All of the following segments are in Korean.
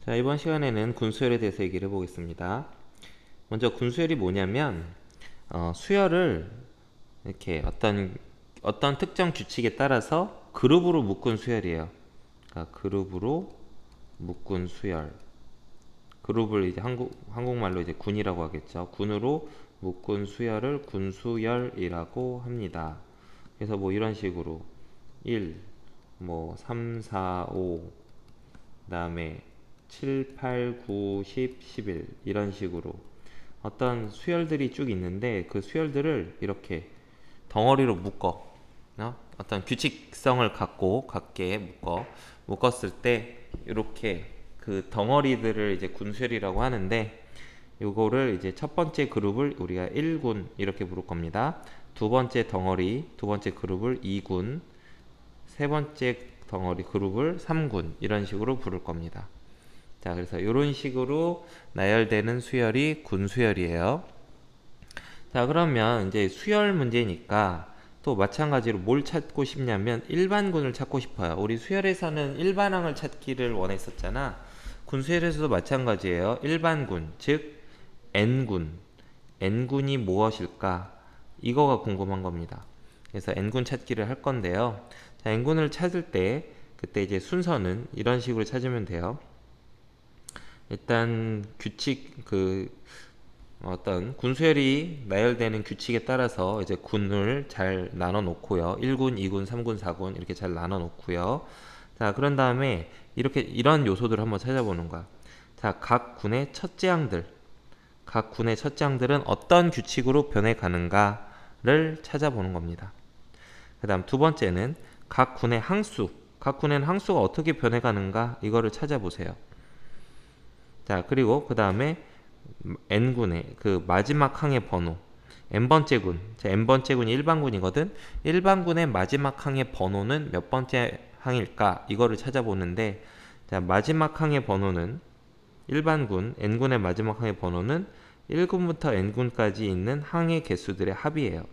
자, 이번 시간에는 군수열에 대해서 얘기를 해보겠습니다. 먼저 군수열이 뭐냐면 수열을 이렇게 어떤 특정 규칙에 따라서 그룹으로 묶은 수열이에요. 그러니까 그룹으로 묶은 수열. 그룹을 이제 한국말로 이제 군이라고 하겠죠. 군으로 묶은 수열을 군수열이라고 합니다. 그래서 뭐 이런 식으로 1, 뭐 3, 4, 5, 그다음에 7, 8, 9, 10, 11 이런 식으로 어떤 수열들이 쭉 있는데 그 수열들을 이렇게 덩어리로 어떤 규칙성을 갖게 묶었을 때 이렇게 그 덩어리들을 이제 군수열이라고 하는데, 요거를 이제 첫 번째 그룹을 우리가 1군 이렇게 부를 겁니다. 두 번째 그룹을 2군, 세 번째 덩어리 그룹을 3군 이런 식으로 부를 겁니다. 자, 그래서 이런 식으로 나열되는 수열이 군수열이에요. 자, 그러면 이제 수열 문제니까 또 마찬가지로 뭘 찾고 싶냐면 일반군을 찾고 싶어요. 우리 수열에서는 일반항을 찾기를 원했었잖아. 군수열에서도 마찬가지예요. 일반군, 즉 n군. n군이 무엇일까? 이거가 궁금한 겁니다. 그래서 n군 찾기를 할 건데요. 자, n군을 찾을 때 그때 이제 순서는 이런 식으로 찾으면 돼요. 일단 어떤 군수열이 나열되는 규칙에 따라서 이제 군을 잘 나눠 놓고요. 1군, 2군, 3군, 4군 이렇게 잘 나눠 놓고요. 자, 그런 다음에 이런 요소들을 한번 찾아보는 거야. 자, 각 군의 첫째항들은 어떤 규칙으로 변해 가는가를 찾아보는 겁니다. 그 다음 두 번째는 각 군의 항수가 어떻게 변해 가는가 이거를 찾아보세요. 자, 그리고 그 다음에 n군의 그 마지막 항의 번호, n번째 군. 자, n번째 군이 일반군이거든. 일반군의 마지막 항의 번호는 몇 번째 항일까? 이거를 찾아보는데, 자, 마지막 항의 번호는 일반군 n군의 마지막 항의 번호는 1군부터 n군까지 있는 항의 개수들의 합이에요.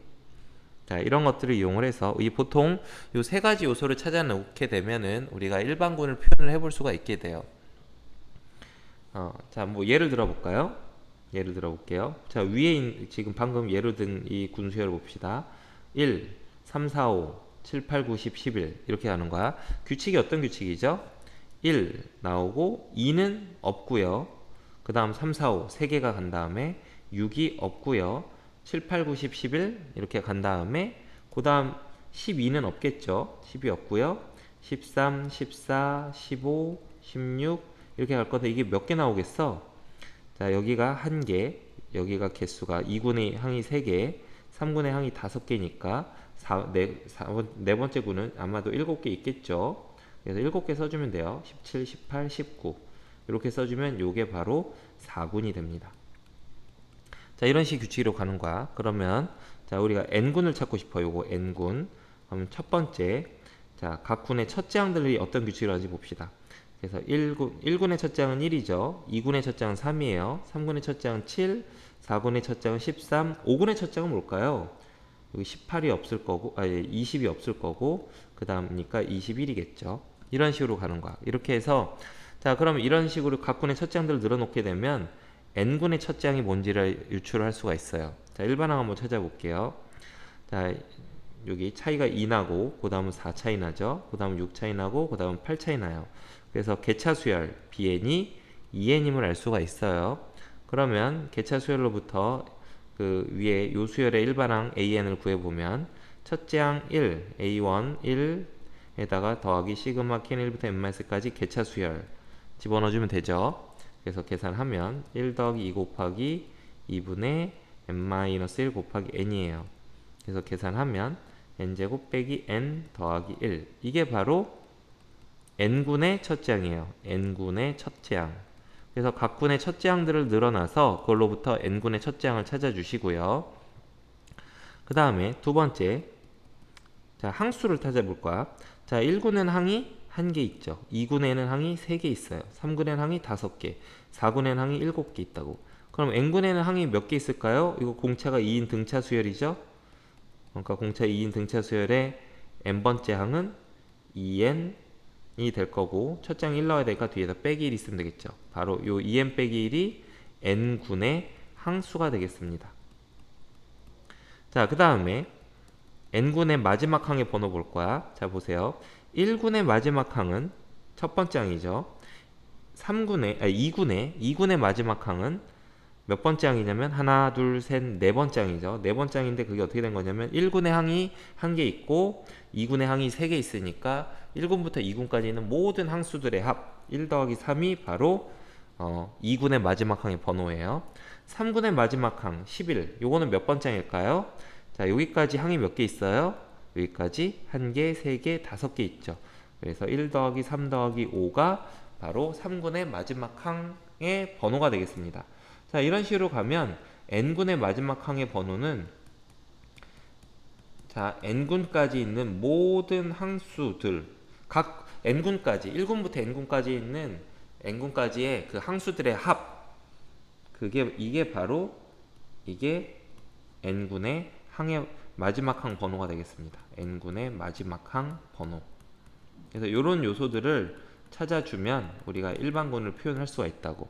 자, 이런 것들을 이용을 해서 보통 이 세 가지 요소를 찾아놓게 되면은 우리가 일반군을 표현을 해볼 수가 있게 돼요. 자, 뭐 예를 들어 볼까요? 예를 들어 볼게요. 자, 지금 방금 예로 든 이 군수열을 봅시다. 1, 3, 4, 5, 7, 8, 9, 10, 11 이렇게 가는 거야. 규칙이 어떤 규칙이죠? 1 나오고 2는 없고요. 그 다음 3, 4, 5 3개가 간 다음에 6이 없고요. 7, 8, 9, 10, 11 이렇게 간 다음에 그 다음 12는 없겠죠. 10이 없고요. 13, 14, 15, 16 이렇게 갈 건데 이게 몇 개 나오겠어? 자, 여기가 1개, 여기가 개수가 2군의 항이 3개, 3군의 항이 5개니까 네 번째 군은 아마도 7개 있겠죠. 그래서 7개 써주면 돼요. 17, 18, 19 이렇게 써주면 요게 바로 4군이 됩니다. 자, 이런 식 규칙으로 가는 거야. 그러면 자, 우리가 n군을 찾고 싶어요. 요거 n군. 그럼 첫 번째, 자, 각 군의 첫째 항들이 어떤 규칙을 하는지 봅시다. 그래서 1군의 첫째 항은 1이죠. 2군의 첫째 항은 3이에요. 3군의 첫째 항은 7, 4군의 첫째 항은 13, 5군의 첫째 항은 뭘까요? 여기 18이 없을 거고, 20이 없을 거고, 그 다음이니까 21이겠죠. 이런 식으로 가는 거야. 이렇게 해서, 자, 그럼 이런 식으로 각 군의 첫째 항들을 늘어놓게 되면 n군의 첫째 항이 뭔지를 유추를 할 수가 있어요. 자, 일반항 한번 찾아볼게요. 자, 여기 차이가 2 나고, 그 다음은 4 차이 나죠. 그 다음은 6 차이 나고, 그 다음은 8 차이 나요. 그래서 개차 수열 bn이 2n임을 알 수가 있어요. 그러면 개차 수열로부터 그 위에 요 수열의 일반항 an을 구해보면 첫째 항 1, a1 1에다가 더하기 시그마 캔 1부터 n-까지 개차 수열 집어넣어주면 되죠. 그래서 계산하면 1 더하기 2 곱하기 2분의 n-1 곱하기 n이에요. 그래서 계산하면 n제곱 빼기 n 더하기 1, 이게 바로 n군의 첫째 항이에요. n군의 첫째 항. 그래서 각 군의 첫째 항들을 늘어나서 그걸로부터 n군의 첫째 항을 찾아주시고요. 그 다음에 두 번째, 자, 항수를 찾아볼 거야. 자, 1군에는 항이 1개 있죠. 2군에는 항이 3개 있어요. 3군에는 항이 5개, 4군에는 항이 7개 있다고. 그럼 n군에는 항이 몇 개 있을까요? 이거 공차가 2인 등차 수열이죠. 그러니까 공차 2인 등차 수열의 n번째 항은 2n 될 거고 첫 장 1 넣어야 되니까 뒤에다 빼기 1 있으면 되겠죠. 바로 요 2n 빼기 1이 n군의 항수가 되겠습니다. 자, 그 다음에 n군의 마지막 항의 번호 볼 거야. 자, 보세요. 1군의 마지막 항은 첫 번째 항이죠. 2군의 마지막 항은 몇 번째 항이냐면 하나, 둘, 셋, 네 번째 항이죠. 네 번째 항인데 그게 어떻게 된 거냐면 1군의 항이 1개 있고 2군의 항이 3개 있으니까 1군부터 2군까지 있는 모든 항수들의 합 1 더하기 3이 바로 2군의 마지막 항의 번호예요. 3군의 마지막 항 11. 요거는 몇 번째 항일까요? 자, 여기까지 항이 몇 개 있어요? 여기까지 1개, 3개, 5개 있죠. 그래서 1 더하기 3 더하기 5가 바로 3군의 마지막 항의 번호가 되겠습니다. 자, 이런 식으로 가면 n군의 마지막 항의 번호는 자, n군까지 있는 모든 항수들 각 n군까지 1군부터 n군까지 있는 n군까지의 그 항수들의 합 이게 바로 이게 n군의 항의 마지막 항 번호가 되겠습니다. n군의 마지막 항 번호. 그래서 이런 요소들을 찾아주면 우리가 일반군을 표현할 수가 있다고.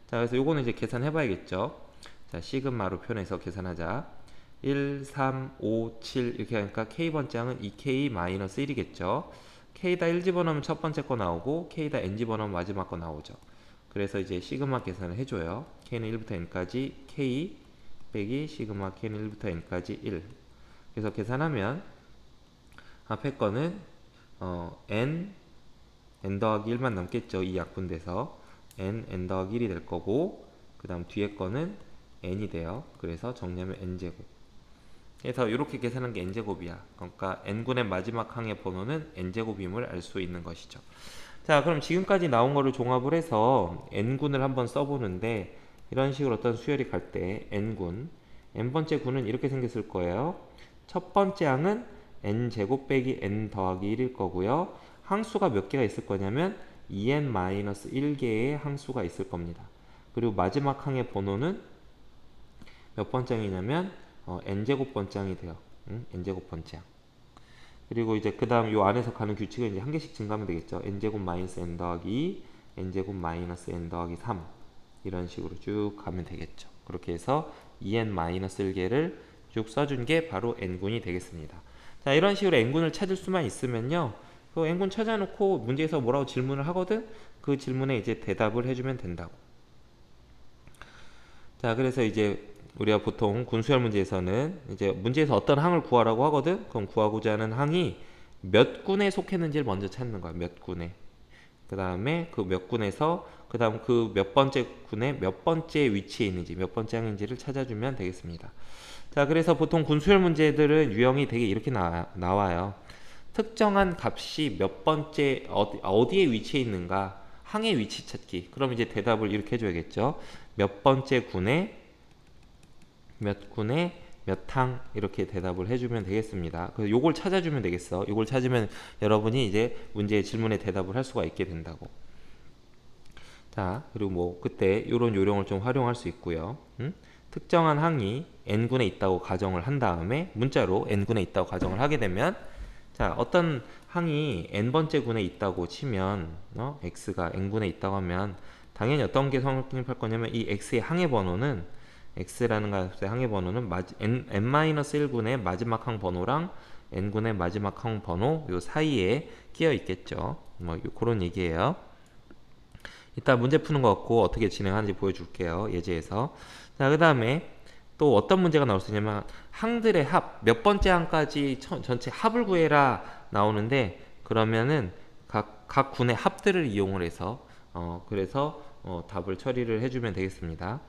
자, 그래서 요거는 이제 계산해 봐야겠죠. 자, 시그마로 표현해서 계산하자. 1, 3, 5, 7 이렇게 하니까 k번째 항은 2k-1이겠죠. k에다 1 집어넣으면 첫 번째 거 나오고 k에다 n 집어넣으면 마지막 거 나오죠. 그래서 이제 시그마 계산을 해줘요. k는 1부터 n까지 k 빼기 시그마 k는 1부터 n까지 1. 그래서 계산하면 앞에 거는 n 더하기 1만 남겠죠. 이 약분돼서 n 더하기 1이 될 거고 그 다음 뒤에 거는 n이 돼요. 그래서 정리하면 n제곱. 그래서 이렇게 계산한 게 n제곱이야. 그러니까 n군의 마지막 항의 번호는 n제곱임을 알 수 있는 것이죠. 자, 그럼 지금까지 나온 거를 종합을 해서 n군을 한번 써보는데 이런 식으로 어떤 수열이 갈 때 n군 n번째 군은 이렇게 생겼을 거예요. 첫 번째 항은 n제곱 빼기 n 더하기 1일 거고요. 항수가 몇 개가 있을 거냐면 2n-1개의 항수가 있을 겁니다. 그리고 마지막 항의 번호는 몇 번째이냐면 n제곱 번째항이 돼요. n제곱 번째항. 그리고 이제 그 다음 요 안에서 가는 규칙은 이제 한 개씩 증가하면 되겠죠. n제곱 마이너스 n 더하기 n제곱 마이너스 n 더하기 3 이런 식으로 쭉 가면 되겠죠. 그렇게 해서 2n-1개를 쭉 써준 게 바로 n군이 되겠습니다. 자, 이런 식으로 n군을 찾을 수만 있으면요. 그 n군 찾아놓고 문제에서 뭐라고 질문을 하거든? 그 질문에 이제 대답을 해주면 된다고. 자, 그래서 이제 우리가 보통 군수열 문제에서는 이제 문제에서 어떤 항을 구하라고 하거든? 그럼 구하고자 하는 항이 몇 군에 속했는지를 먼저 찾는 거야. 몇 군에. 그 다음에 그 몇 군에서 그 다음 그 몇 번째 군에 몇 번째 위치에 있는지 몇 번째 항인지를 찾아주면 되겠습니다. 자, 그래서 보통 군수열 문제들은 유형이 되게 이렇게 나와요. 특정한 값이 몇 번째 어디에 위치해 있는가 항의 위치 찾기. 그럼 이제 대답을 이렇게 해줘야겠죠. 몇 번째 군에 몇 군에 몇 항 이렇게 대답을 해주면 되겠습니다. 그래서 요걸 찾아주면 되겠어. 요걸 찾으면 여러분이 이제 문제의 질문에 대답을 할 수가 있게 된다고. 자, 그리고 뭐 그때 요런 요령을 좀 활용할 수 있고요. 특정한 항이 n군에 있다고 가정을 한 다음에 문자로 n군에 있다고 가정을 하게 되면 자, 어떤 항이 n번째 군에 있다고 치면 x가 n군에 있다고 하면 당연히 어떤 게 성립할 거냐면 이 x의 항의 번호는 x라는 값의 항의 번호는 n-1군의 마지막 항 번호랑 n군의 마지막 항 번호 요 사이에 끼어 있겠죠. 뭐 그런 얘기예요. 이따 문제 푸는 거 같고 어떻게 진행하는지 보여줄게요. 예제에서. 자, 그 다음에 또 어떤 문제가 나올 수 있냐면 항들의 합, 몇 번째 항까지 전체 합을 구해라 나오는데 그러면은 각 군의 합들을 이용을 해서 그래서 답을 처리를 해주면 되겠습니다.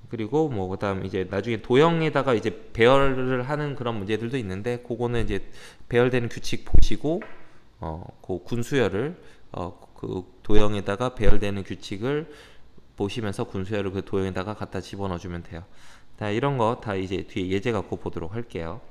그리고 뭐 그다음 이제 나중에 도형에다가 이제 배열을 하는 그런 문제들도 있는데 그거는 이제 배열되는 규칙 보시고 그 군수열을 그 도형에다가 배열되는 규칙을 보시면서 군수열을 그 도형에다가 갖다 집어넣어 주면 돼요. 자, 이런 거 다 이제 뒤에 예제 갖고 보도록 할게요.